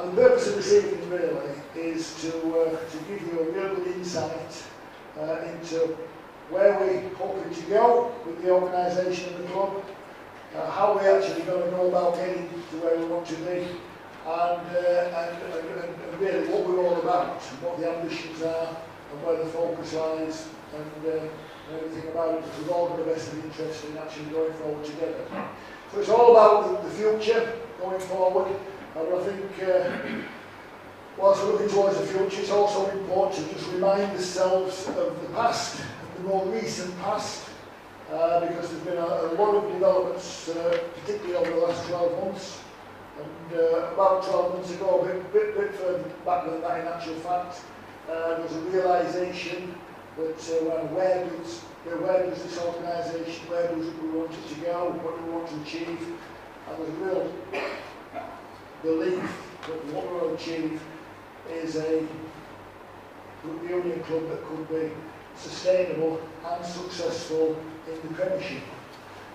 And the purpose of this evening really is to give you a real good insight into where we're hoping to go with the organisation of the club, how we're actually going to go about getting to where we want to be, and really what we're all about, and what the ambitions are, and where the focus lies, and everything about it, because we've all got a vested interest in actually going forward together. So it's all about the future, going forward, and I think whilst we're looking towards the future, it's also important to just remind ourselves of the past, of the more recent past, because there's been a lot of developments, particularly over the last 12 months, and about 12 months ago, a bit further back than that in actual fact, there was a realisation that where does this organisation, where do we want it to go, what do we want to achieve, and there's a real belief that what we want to achieve is a rugby union club that could be sustainable and successful in the Premiership.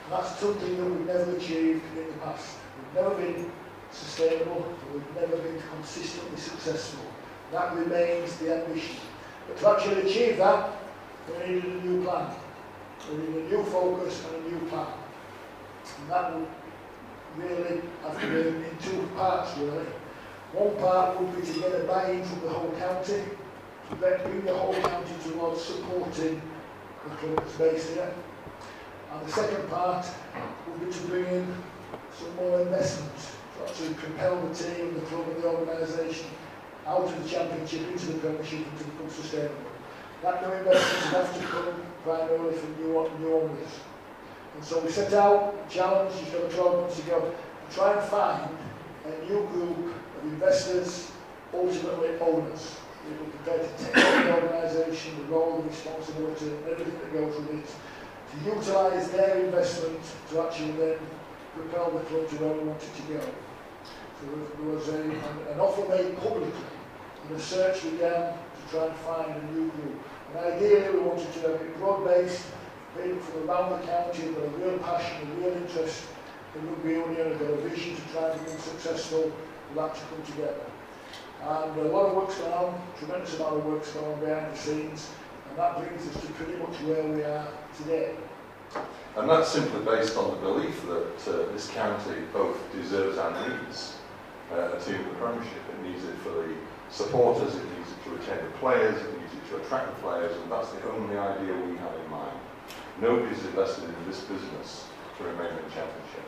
And that's something that we've never achieved in the past. We've never been sustainable, we've never been consistently successful. That remains the ambition. But to actually achieve that, we needed a new plan. We needed a new focus and a new plan. And that would really have to be in two parts really. One part would be to get a buy-in from the whole county, to then bring the whole county towards supporting the club that's based here. And the second part would be to bring in some more investment, to actually propel the team, the club and the organisation out of the Championship into the Premiership and to become sustainable. That new investment would have to come primarily from new owners. And so we set out a challenge just over 12 months ago to try and find a new group of investors, ultimately owners, who were prepared to take on the organisation, the role, the responsibility, and everything that goes with it, to utilise their investment to actually then propel the club to where we want it to go. So there was an offer made publicly, and a search began to try and find a new group. And ideally we wanted to have it broad-based, people from around the county with a real passion, a real interest in rugby union, and got a vision to try and become successful, for that to come together. And a lot of work's going on, tremendous amount of work's going on behind the scenes, and that brings us to pretty much where we are today. And that's simply based on the belief that this county both deserves and needs a team in the Premiership. It needs it for the supporters, it needs it to retain the players, it needs it to attract the players, and that's the only idea we have in mind. Nobody's invested in this business to remain in the Championship.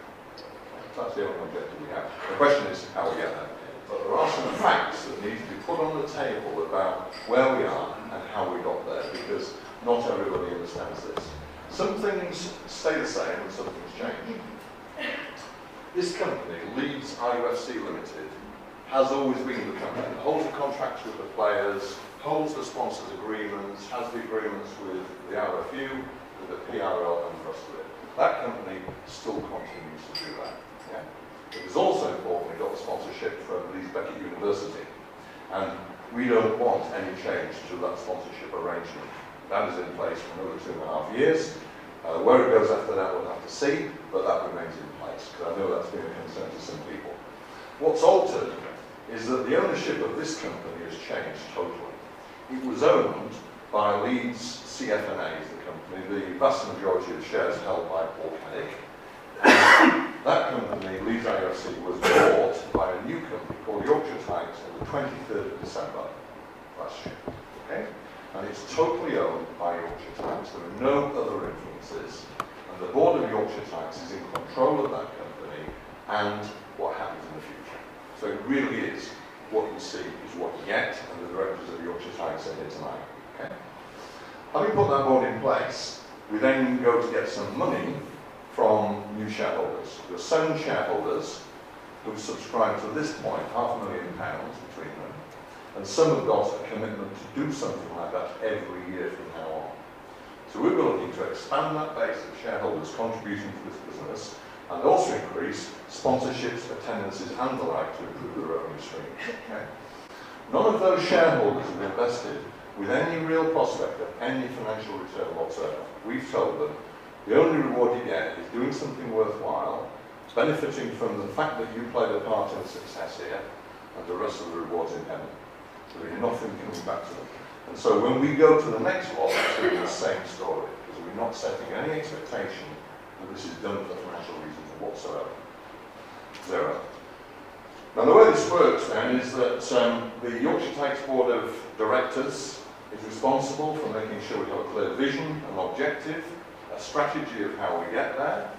That's the only objective we have. The question is how we get there. But there are some facts that need to be put on the table about where we are and how we got there, because not everybody understands this. Some things stay the same and some things change. This company, Leeds IUFC Limited, has always been the company that holds the contracts with the players, holds the sponsors' agreements, has the agreements with the RFU, with the PRL and the rest of it. That company still continues to do that. Yeah? It is also important we got the sponsorship from Leeds Beckett University, and we don't want any change to that sponsorship arrangement. That is in place for another 2.5 years. Where it goes after that we'll have to see, but that remains in place, because I know that's been a concern to some people. What's altered is that the ownership of this company has changed totally. It was owned by Leeds CFNA, the company, the vast majority of shares held by Paul Headingley. And that company, Leeds IUFC, was bought by a new company called Yorkshire Carnegie on the 23rd of December last year. Okay? And it's totally owned by Yorkshire Carnegie. There are no other influences. And the board of Yorkshire Carnegie is in control of that company and what happens in the future. So it really is what you see is what you get, and the directors of Yorkshire Carnegie are here tonight. Okay? Having put that board in place, we then go to get some money from new shareholders. There are 7 shareholders who subscribed to this point £500,000 between them, and some have got a commitment to do something like that every year from now on. So we were looking to expand that base of shareholders contributing to this business, and also increase sponsorships, attendances and the like to improve the revenue stream. Okay. None of those shareholders have invested with any real prospect of any financial return whatsoever. We've told them the only reward you get is doing something worthwhile, benefiting from the fact that you played a part in success here, and the rest of the rewards in heaven. There'll be nothing coming back to them. And so when we go to the next lot, it's going to be the same story, because we're not setting any expectation that this is done for financial reasons whatsoever. Zero. Now the way this works then is that the Yorkshire Takes Board of Directors is responsible for making sure we have a clear vision, an objective, a strategy of how we get there.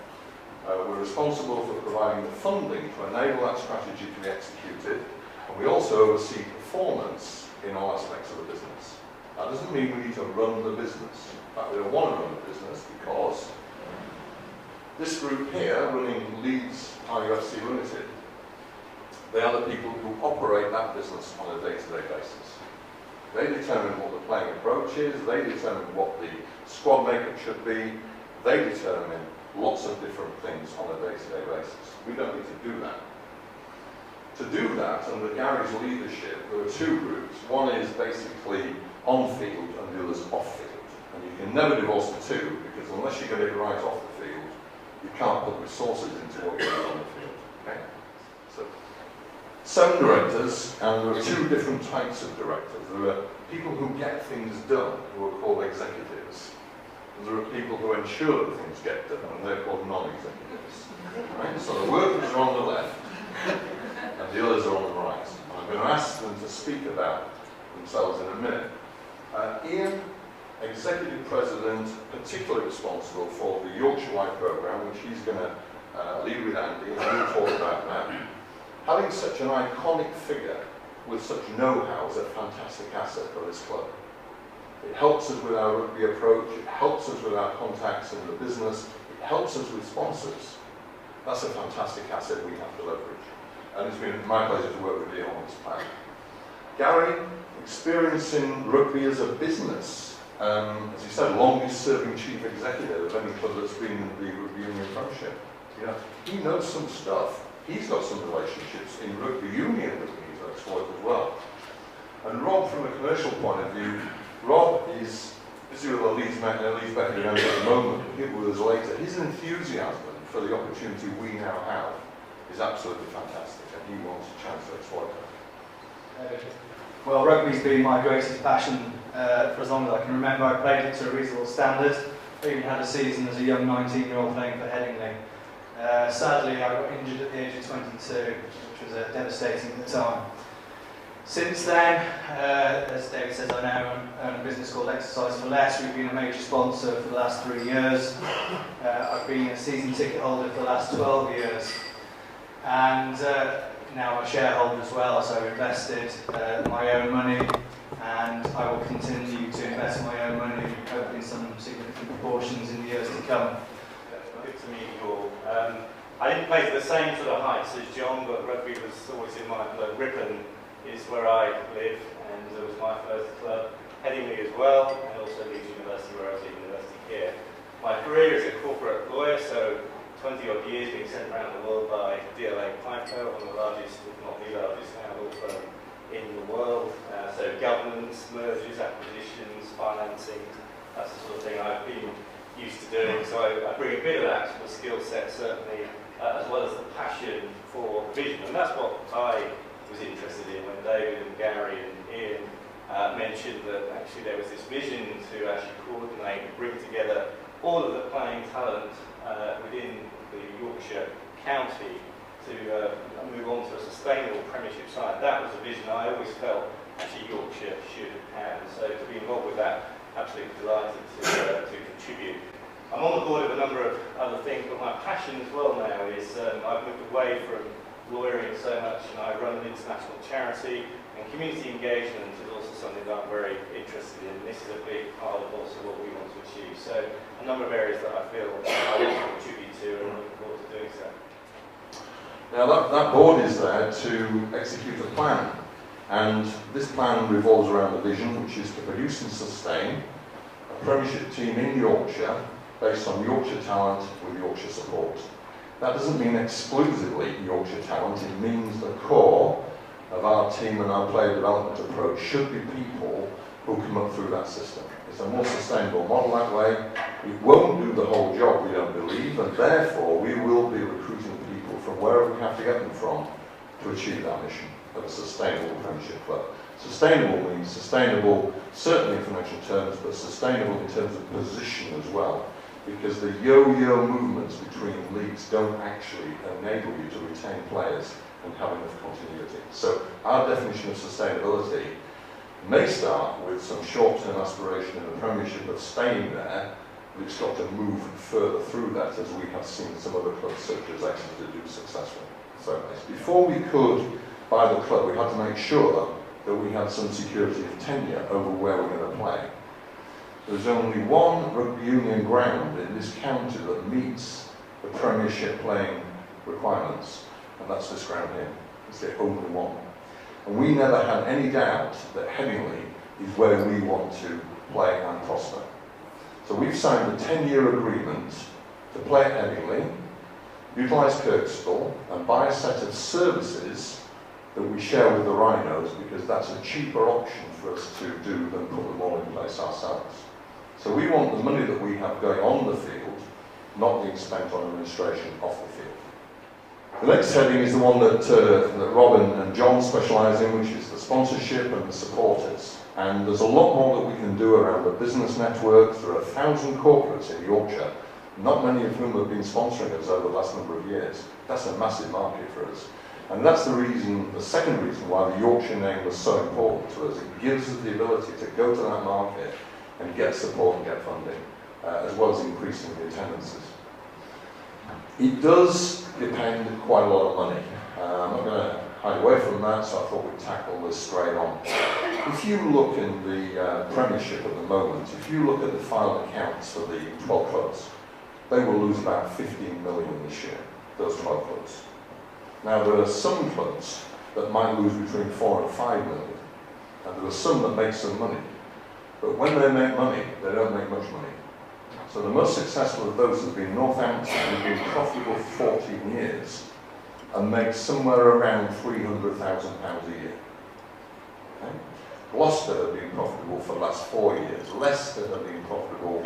We're responsible for providing the funding to enable that strategy to be executed, and we also oversee performance in all aspects of the business. That doesn't mean we need to run the business. In fact, we don't want to run the business because this group here, running Leeds RUFC Limited, they are the people who operate that business on a day-to-day basis. They determine what the playing approach is, they determine what the squad makeup should be, they determine lots of different things on a day-to-day basis. We don't need to do that. To do that, under Gary's leadership, there are two groups. One is basically on-field and the other's off-field. And you can never divorce the two, because unless you get it right off the field, you can't put resources into what you're doing on the field. Okay? So, 7 directors, and there are 2 different types of directors. There are people who get things done, who are called executives. And there are people who ensure that things get done, and they're called non-executives. Right? So the workers are on the left, and the others are on the right. And I'm going to ask them to speak about themselves in a minute. Ian, Executive President, particularly responsible for the Yorkshire-wide programme, which he's going to lead with Andy, and we'll talk about that. Having such an iconic figure with such know-how is a fantastic asset for this club. It helps us with our rugby approach, it helps us with our contacts in the business, it helps us with sponsors. That's a fantastic asset we have to leverage. And it's been my pleasure to work with Ian on this plan. Gary, experience in rugby as a business. As you said, longest serving chief executive of any club that's been in the rugby union premiership. You know, he knows some stuff. He's got some relationships in rugby union that we need to exploit as well. And Rob, from a commercial point of view, Rob is busy with the Leeds Becker event at the moment, and he'll be with us later. His enthusiasm for the opportunity we now have is absolutely fantastic, and he wants a chance to exploit that. Well, rugby's been my greatest passion for as long as I can remember. I played it to a reasonable standard. I even had a season as a young 19-year-old playing for Headingley. Sadly, I got injured at the age of 22, which was devastating at the time. Since then, as David says, I now own a business called Exercise for Less. We've been a major sponsor for the last 3 years. I've been a season ticket holder for the last 12 years. And now I'm a shareholder as well, so I've invested my own money, and I will continue to invest my own money, hopefully in some significant proportions in the years to come. Good to meet you all. I didn't play to the same sort of heights as John, but rugby was always in my blood. Ripon is where I live, and it was my first club. Headingley as well, and also Leeds University, where I was at university here. My career is a corporate lawyer, so 20-odd years being sent around the world by DLA Piper, one of the largest, if not the largest, law firm in the world. So governance, mergers, acquisitions, financing, that's the sort of thing I've been used to doing. So I bring a bit of that sort of skill set, certainly, as well as the passion for vision. And that's what I was interested in when David and Gary and Ian mentioned that actually there was this vision to actually coordinate and bring together all of the playing talent within the Yorkshire County to move on to a sustainable Premiership side. That was a vision I always felt actually Yorkshire should have. So to be involved with that, absolutely delighted to contribute. I'm on the board of a number of other things, but my passion as well now is I've moved away from lawyering so much, and I run an international charity, and community engagement is also something that I'm very interested in. This is a big part of also what we want to achieve. So a number of areas that I feel I want to contribute to, and I'm looking forward to doing so. Now that board is there to execute a plan, and this plan revolves around the vision, which is to produce and sustain a Premiership team in Yorkshire based on Yorkshire talent with Yorkshire support. That doesn't mean exclusively Yorkshire talent, it means the core of our team and our player development approach should be people who come up through that system. It's a more sustainable model that way. It won't do the whole job, we don't believe, and therefore we will be recruiting people from wherever we have to get them from to achieve that mission. of a sustainable Premiership club. Sustainable means sustainable, certainly in financial terms, but sustainable in terms of position as well, because the yo-yo movements between leagues don't actually enable you to retain players and have enough continuity. So our definition of sustainability may start with some short-term aspiration in the Premiership of staying there, but it's got to move further through that, as we have seen some other clubs such as Exeter do successfully. So before we could buy the club, we had to make sure that we had some security of tenure over where we're going to play. There's only one rugby union ground in this county that meets the Premiership playing requirements, and that's this ground here. It's the only one. And we never had any doubt that Headingley is where we want to play and prosper. So we've signed a 10-year agreement to play at Headingley, utilise Kirkstall, and buy a set of services that we share with the Rhinos, because that's a cheaper option for us to do than put them all in place ourselves. So we want the money that we have going on the field not being spent on administration off the field. The next heading is the one that Robin and John specialise in, which is the sponsorship and the supporters. And there's a lot more that we can do around the business network. There are 1,000 corporates in Yorkshire, not many of whom have been sponsoring us over the last number of years. That's a massive market for us. And that's the reason, the second reason why the Yorkshire name was so important to us. It gives us the ability to go to that market and get support and get funding, as well as increasing the attendances. It does depend quite a lot of money. I'm not going to hide away from that, so I thought we'd tackle this straight on. If you look in the Premiership at the moment, if you look at the final accounts for the 12 clubs, they will lose about 15 million this year, those 12 clubs. Now, there are some clubs that might lose between 4 and 5 million, and there are some that make some money. But when they make money, they don't make much money. So the most successful of those has been Northampton, who've been profitable for 14 years and make somewhere around £300,000 a year. Okay? Gloucester have been profitable for the last 4 years. Leicester have been profitable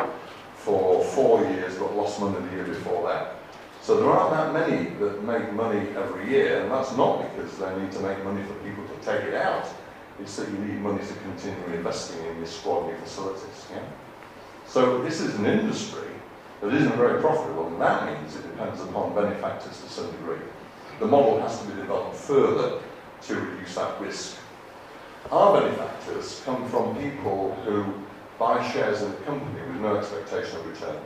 for 4 years but lost money the year before that. So there aren't that many that make money every year, and that's not because they need to make money for people to take it out. It's that you need money to continue investing in your squad and your facilities. Yeah? So this is an industry that isn't very profitable, and that means it depends upon benefactors to some degree. The model has to be developed further to reduce that risk. Our benefactors come from people who buy shares in the company with no expectation of return.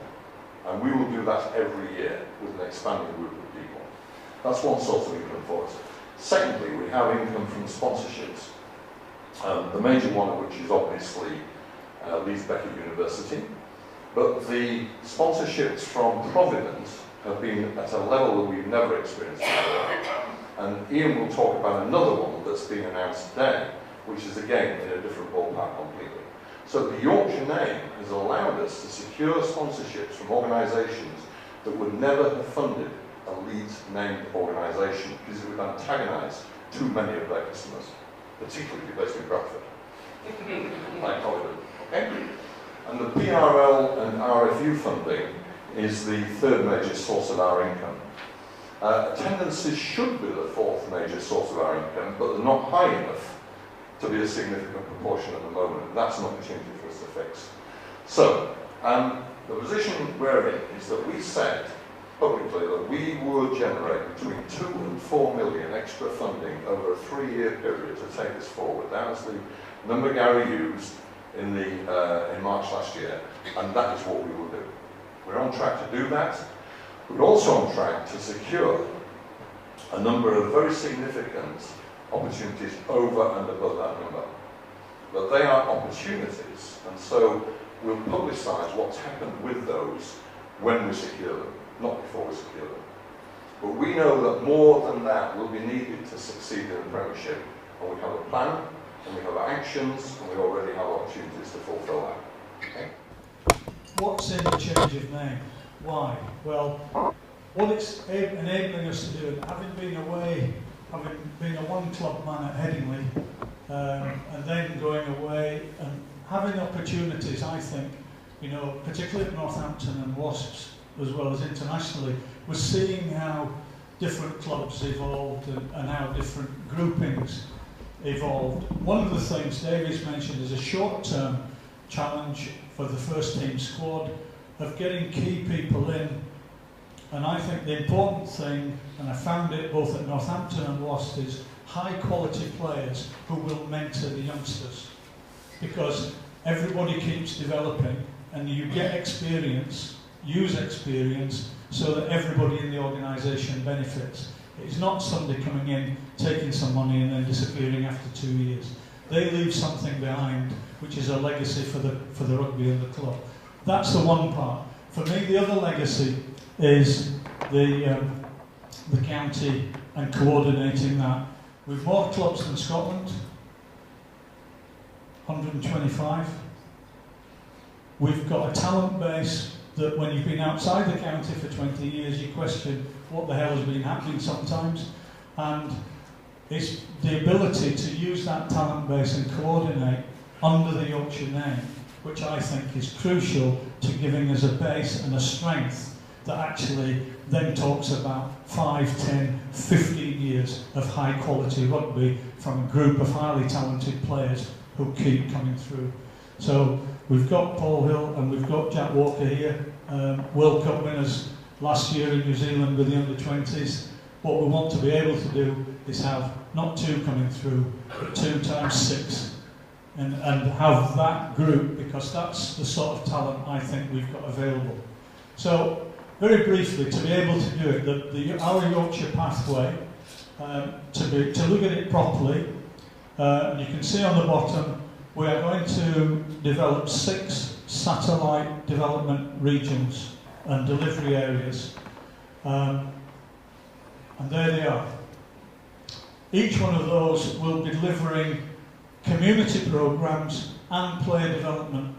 And we will do that every year with an expanding group of people. That's one source of income for us. Secondly, we have income from sponsorships. The major one of which is obviously Leeds Beckett University. But the sponsorships from Provident have been at a level that we've never experienced before. And Ian will talk about another one that's been announced today, which is again in a different ballpark completely. So the Yorkshire name has allowed us to secure sponsorships from organisations that would never have funded a Leeds-named organisation because it would antagonise too many of their customers, particularly based in Bradford, like Provident. Okay? And the PRL and RFU funding is the third major source of our income. Attendances should be the fourth major source of our income, but they're not high enough to be a significant proportion at the moment. That's an opportunity for us to fix. So, the position we're in is that we said publicly that we would generate between 2 and 4 million extra funding over a 3-year period to take us forward. That was the number Gary used in March last year, and that is what we will do. We're on track to do that. We're also on track to secure a number of very significant opportunities over and above that number. But they are opportunities, and so we'll publicise what's happened with those when we secure them, not before we secure them. But we know that more than that will be needed to succeed in the Premiership, and we have a plan, and we have actions, and we already have opportunities to fulfil that. Okay? What's in the change of name? Why? Well, what it's enabling us to do, having been away, having been a one-club man at Headingley, and then going away and having opportunities, I think, you know, particularly at Northampton and Wasps, as well as internationally, we're seeing how different clubs evolved and how different groupings evolved. One of the things David's mentioned is a short-term challenge for the first team squad of getting key people in. And I think the important thing, and I found it both at Northampton and Wasp, is high-quality players who will mentor the youngsters. Because everybody keeps developing, and you get experience, use experience, so that everybody in the organisation benefits. It's not somebody coming in, taking some money and then disappearing after 2 years. They leave something behind, which is a legacy for the rugby and the club. That's the one part. For me, the other legacy is the county and coordinating that. We've more clubs than Scotland, 125. We've got a talent base that when you've been outside the county for 20 years, you question what the hell has been happening sometimes. And it's the ability to use that talent base and coordinate under the Yorkshire name, which I think is crucial to giving us a base and a strength that actually then talks about 5, 10, 15 years of high quality rugby from a group of highly talented players who keep coming through. So we've got Paul Hill and we've got Jack Walker here, World Cup winners last year in New Zealand with the under-20s. What we want to be able to do is have not 2 coming through, but 2 times 6, and have that group, because that's the sort of talent I think we've got available. So, very briefly, to be able to do it, our Yorkshire pathway, to look at it properly, and you can see on the bottom, we are going to develop 6 satellite development regions and delivery areas. And there they are. Each one of those will be delivering community programs and player development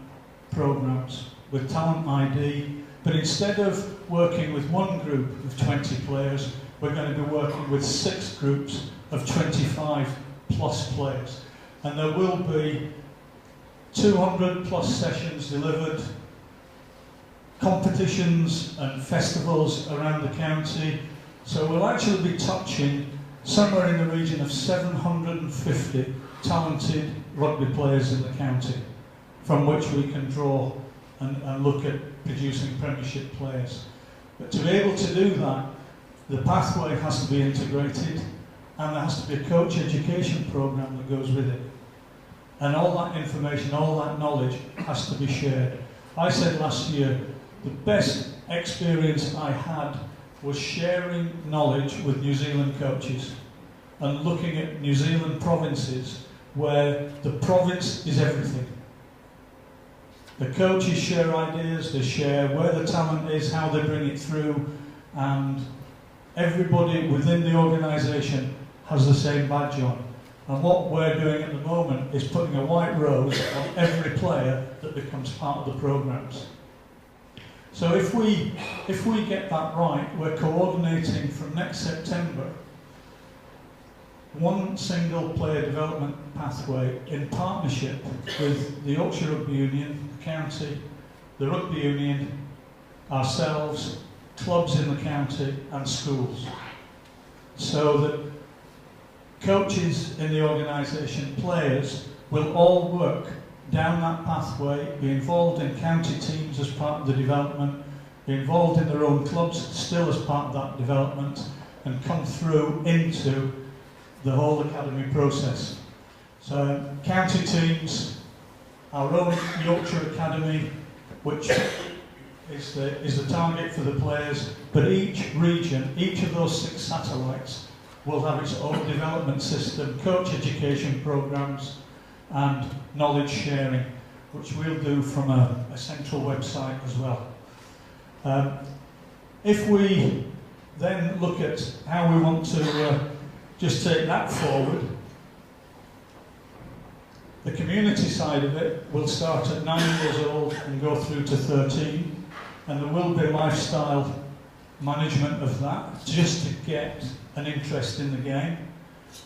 programs with talent ID, but instead of working with one group of 20 players, we're going to be working with 6 groups of 25 plus players. And there will be 200 plus sessions delivered, competitions and festivals around the county. So we'll actually be touching somewhere in the region of 750 talented rugby players in the county, from which we can draw and look at producing premiership players. But to be able to do that, the pathway has to be integrated, and there has to be a coach education programme that goes with it. And all that information, all that knowledge has to be shared. I said last year, the best experience I had was sharing knowledge with New Zealand coaches and looking at New Zealand provinces where the province is everything. The coaches share ideas, they share where the talent is, how they bring it through, and everybody within the organisation has the same badge on. And what we're doing at the moment is putting a white rose on every player that becomes part of the programmes. So if we get that right, we're coordinating from next September one single player development pathway in partnership with the Yorkshire Rugby Union, the county, the Rugby Union, ourselves, clubs in the county and schools. So that coaches in the organisation, players, will all work down that pathway, be involved in county teams as part of the development, be involved in their own clubs still as part of that development, and come through into the whole academy process. So county teams, our own Yorkshire Academy, which is the target for the players, but each region, each of those 6 satellites will have its own development system, coach education programmes and knowledge sharing, which we'll do from a central website as well. If we then look at how we want to just take that forward, the community side of it will start at 9 years old and go through to 13, and there will be lifestyle management of that, just to get an interest in the game.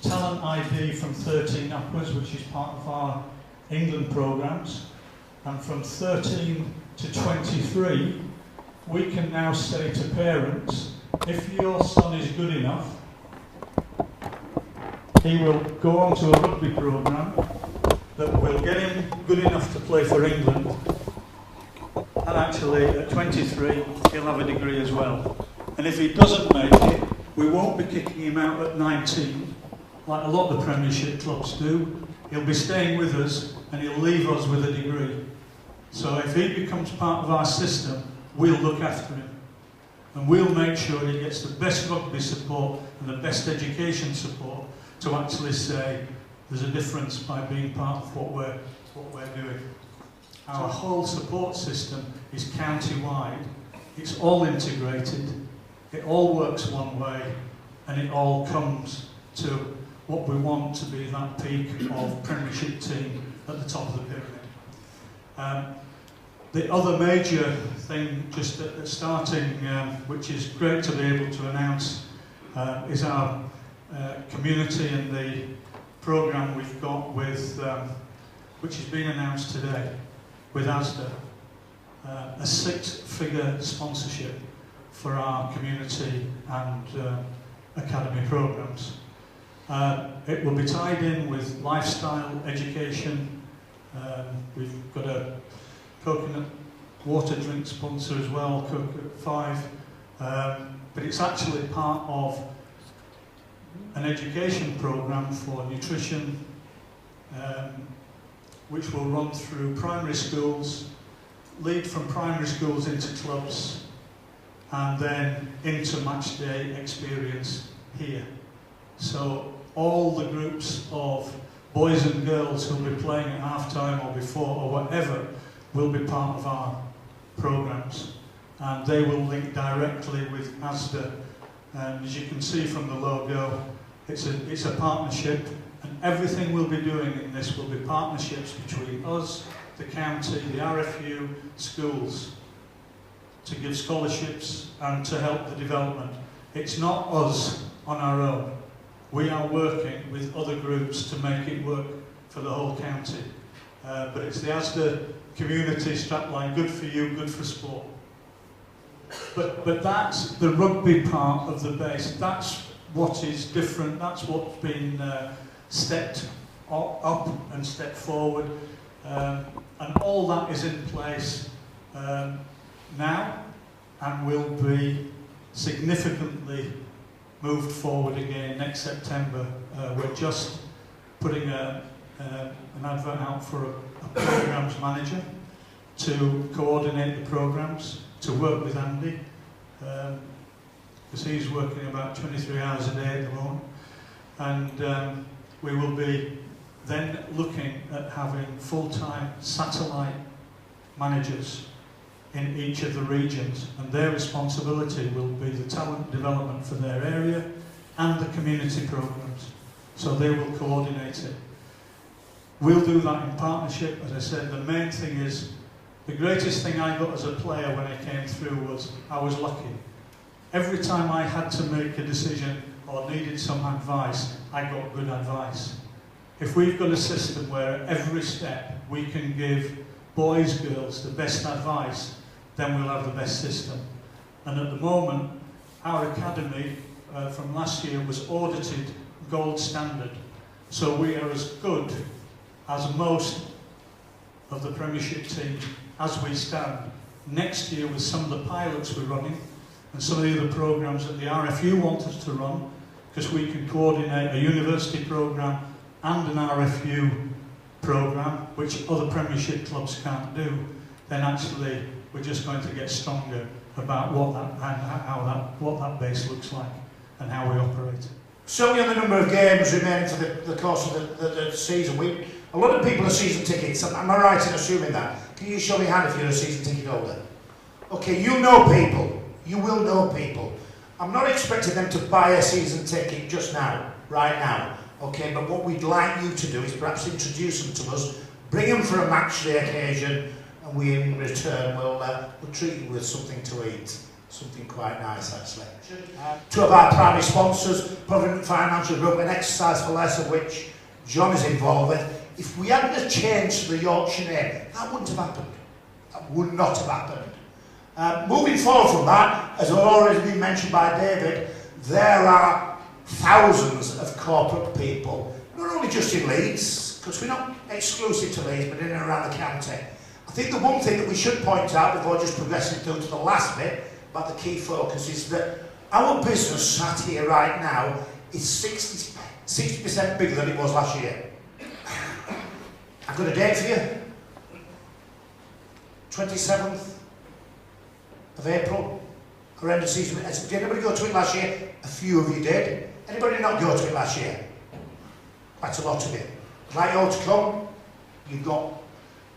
Talent ID from 13 upwards, which is part of our England programmes, and from 13 to 23, we can now say to parents, if your son is good enough, he will go on to a rugby programme that will get him good enough to play for England, and actually at 23 he'll have a degree as well. And if he doesn't make it, we won't be kicking him out at 19 like a lot of the Premiership clubs do. He'll be staying with us and he'll leave us with a degree. So if he becomes part of our system, we'll look after him. And we'll make sure he gets the best rugby support and the best education support to actually say there's a difference by being part of what we're doing. Our whole support system is county-wide. It's all integrated. It all works one way, and it all comes to what we want to be that peak of Premiership team at the top of the pyramid. The other major thing, just at starting, which is great to be able to announce, is our community and the programme we've got with, which has been announced today, with ASDA, a 6-figure sponsorship for our community and academy programmes. It will be tied in with lifestyle education. We've got a coconut water drink sponsor as well, Coconut 5, but it's actually part of an education programme for nutrition, which will run through primary schools, lead from primary schools into clubs, and then into match day experience here. So all the groups of boys and girls who'll be playing at half-time or before or whatever will be part of our programmes, and they will link directly with ASDA. And as you can see from the logo, it's a partnership, and everything we'll be doing in this will be partnerships between us, the county, the RFU, schools, to give scholarships and to help the development. It's not us on our own. We are working with other groups to make it work for the whole county. But it's the ASDA community strapline, good for you, good for sport. But that's the rugby part of the base. That's what is different. That's what's been stepped up and stepped forward. And all that is in place now and will be significantly moved forward again next September. We're just putting an advert out for a programmes manager to coordinate the programmes, to work with Andy, because he's working about 23 hours a day at the moment. And we will be then looking at having full-time satellite managers in each of the regions, and their responsibility will be the talent development for their area and the community programmes. So they will coordinate it. We'll do that in partnership. As I said, the main thing is, the greatest thing I got as a player when I came through was I was lucky. Every time I had to make a decision or needed some advice, I got good advice. If we've got a system where at every step we can give boys, girls the best advice, then we'll have the best system. And at the moment, our academy from last year was audited gold standard. So we are as good as most of the Premiership team as we stand. Next year, with some of the pilots we're running and some of the other programmes that the RFU want us to run, because we can coordinate a university programme and an RFU programme, which other Premiership clubs can't do, then actually we're just going to get stronger about what that base looks like and how we operate. Certainly on the number of games remaining for the course of the season, a lot of people are season tickets. Am I right in assuming that? Can you show me hand if you're a season ticket holder? Okay, you know people. You will know people. I'm not expecting them to buy a season ticket just now, right now. Okay, but what we'd like you to do is perhaps introduce them to us, bring them for a match day occasion, and we in return will treat you with something to eat. Something quite nice, actually. Two of our primary sponsors, Provident Financial Group, and Exercise for Less, of which John is involved with. If we hadn't changed the Yorkshire name, that wouldn't have happened. That would not have happened. Moving forward from that, as already been mentioned by David, there are thousands of corporate people, not only just in Leeds, because we're not exclusive to Leeds, but in and around the county. I think the one thing that we should point out before just progressing through to the last bit about the key focus is that our business sat here right now is 60% bigger than it was last year. I've got a date for you. 27th of April. Around the season. Did anybody go to it last year? A few of you did. Anybody not go to it last year? Quite a lot of you. I'd like you all to come. You've got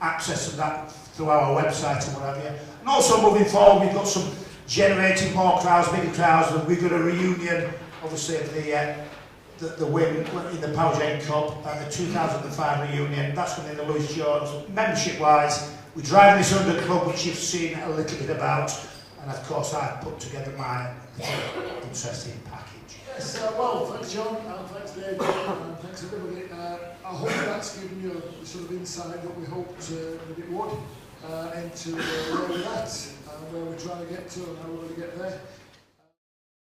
access to that through our website and what have you. And also moving forward, we've got some generating more crowds, bigger crowds. We've got a reunion, obviously, of the win in the Power Jane Cup, the 2005 reunion. That's going to be the Lewis Jones. Membership-wise, we're driving this under club, which you've seen a little bit about. And of course, I've put together my interesting package. Yes, well, thanks John, and thanks Dave, and thanks everybody. I hope that's given you the sort of insight that we hoped that it would into where we're at, where we're trying to get to and how we're going to get there.